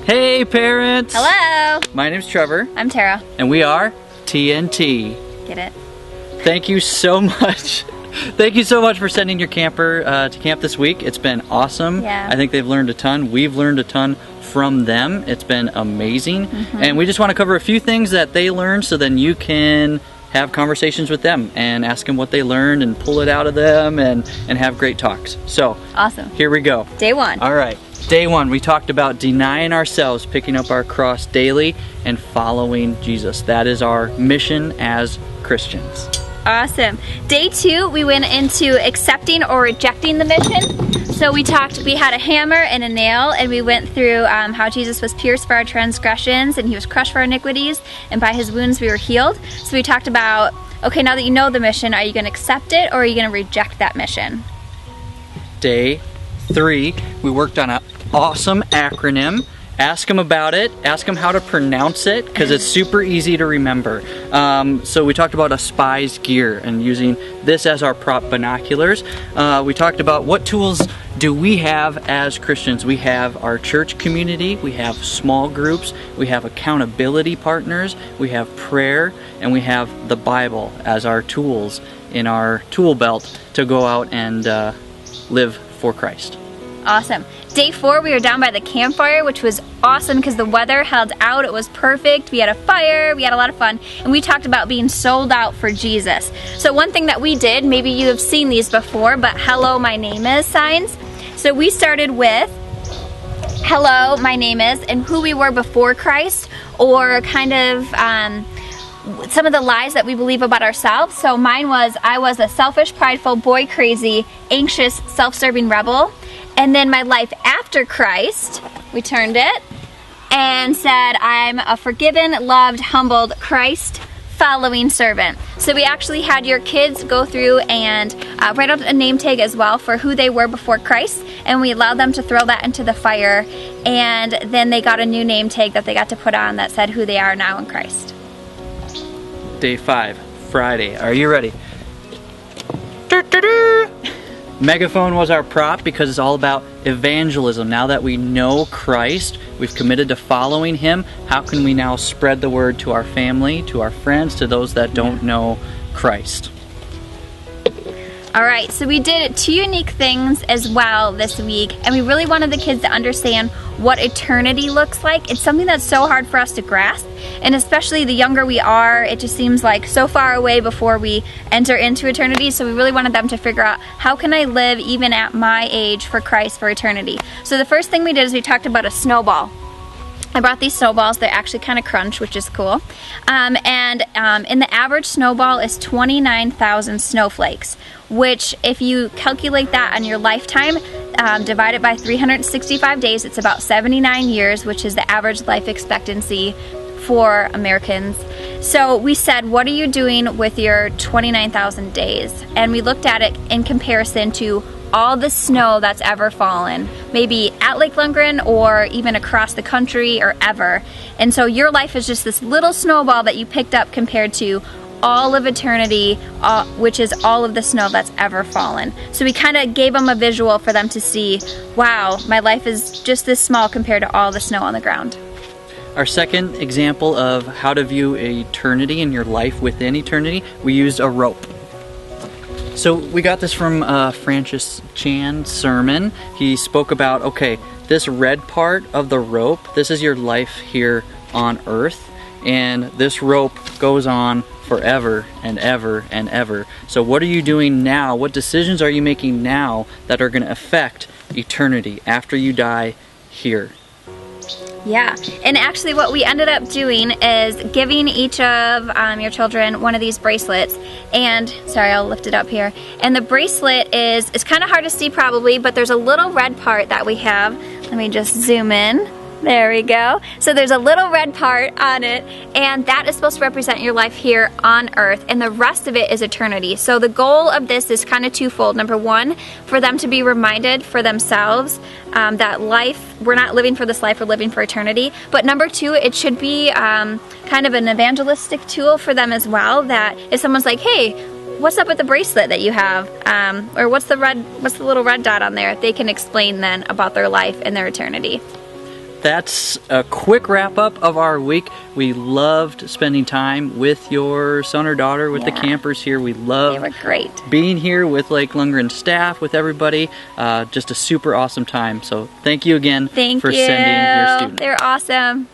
Hey parents! Hello! My name's Trevor. I'm Tara. And we are TNT. Get it? Thank you so much. Thank you so much for sending your camper to camp this week. It's been awesome. Yeah. I think they've learned a ton. We've learned a ton from them. It's been amazing. And we just want to cover a few things that they learned so then you can have conversations with them and ask them what they learned and pull it out of them and have great talks. So, awesome. Here we go. Day one. All right. Day one, we talked about denying ourselves, picking up our cross daily, and following Jesus. That is our mission as Christians. Awesome. Day two, we went into accepting or rejecting the mission. So we had a hammer and a nail, and we went through how Jesus was pierced for our transgressions, and he was crushed for our iniquities, and by his wounds we were healed. So we talked about, okay, now that you know the mission, are you going to accept it or are you going to reject that mission? Day three, we worked on an awesome acronym. Ask them about it. Ask them how to pronounce it because it's super easy to remember. So we talked about a spy's gear and using this as our prop binoculars. We talked about what tools do we have as Christians. We have our church community, we have small groups, we have accountability partners, we have prayer, and we have the Bible as our tools in our tool belt to go out and live for Christ. Awesome. Day four, we were down by the campfire, which was awesome because the weather held out. It was perfect. We had a fire. We had a lot of fun. And we talked about being sold out for Jesus. So one thing that we did, maybe you have seen these before, but hello, my name is signs. So we started with hello, my name is, and who we were before Christ, or kind of some of the lies that we believe about ourselves. So mine was, I was a selfish, prideful, boy crazy, anxious, self-serving rebel. And then my life after Christ, we turned it and said, I'm a forgiven, loved, humbled, Christ-following servant. So we actually had your kids go through and write out a name tag as well for who they were before Christ, and we allowed them to throw that into the fire, and then they got a new name tag that they got to put on that said who they are now in Christ. Day five, Friday. Are you ready? Megaphone was our prop because it's all about evangelism. Now that we know Christ, we've committed to following him, how can we now spread the word to our family, to our friends, to those that don't know Christ? All right, so we did two unique things as well this week, and we really wanted the kids to understand what eternity looks like. It's something that's so hard for us to grasp, and especially the younger we are, it just seems like so far away before we enter into eternity. So we really wanted them to figure out, how can I live even at my age for Christ for eternity? So the first thing we did is we talked about a snowball. I brought these snowballs. They're actually kind of crunch, which is cool. In the average snowball is 29,000 snowflakes, which if you calculate that on your lifetime, divide it by 365 days, it's about 79 years, which is the average life expectancy for Americans. So we said, what are you doing with your 29,000 days? And we looked at it in comparison to all the snow that's ever fallen, maybe at Lake Lundgren or even across the country or ever. And so your life is just this little snowball that you picked up compared to all of eternity, which is all of the snow that's ever fallen. So we kind of gave them a visual for them to see, wow, my life is just this small compared to all the snow on the ground. Our second example of how to view eternity and your life within eternity, we used a rope. So we got this from Francis Chan's sermon. He spoke about, okay, this red part of the rope, this is your life here on earth, and this rope goes on forever and ever and ever. So what are you doing now? What decisions are you making now that are going to affect eternity after you die here? Yeah, and actually what we ended up doing is giving each of your children one of these bracelets, and sorry, I'll lift it up here, and the bracelet is, it's kind of hard to see probably, but there's a little red part that we have. Let me just zoom in. There we go. So there's a little red part on it, and that is supposed to represent your life here on earth, and the rest of it is eternity. So the goal of this is kind of twofold. Number one, for them to be reminded for themselves that life, we're not living for this life, we're living for eternity. But number two, it should be kind of an evangelistic tool for them as well, that if someone's like, hey, what's up with the bracelet that you have? Or what's the little red dot on there? They can explain then about their life and their eternity. that's a quick wrap up of our week. We loved spending time with your son or daughter, with the campers here. We They love were great. being here with Lake Lundgren staff, with everybody. Just a super awesome time. So thank you again Thank for you. sending your students. They're awesome.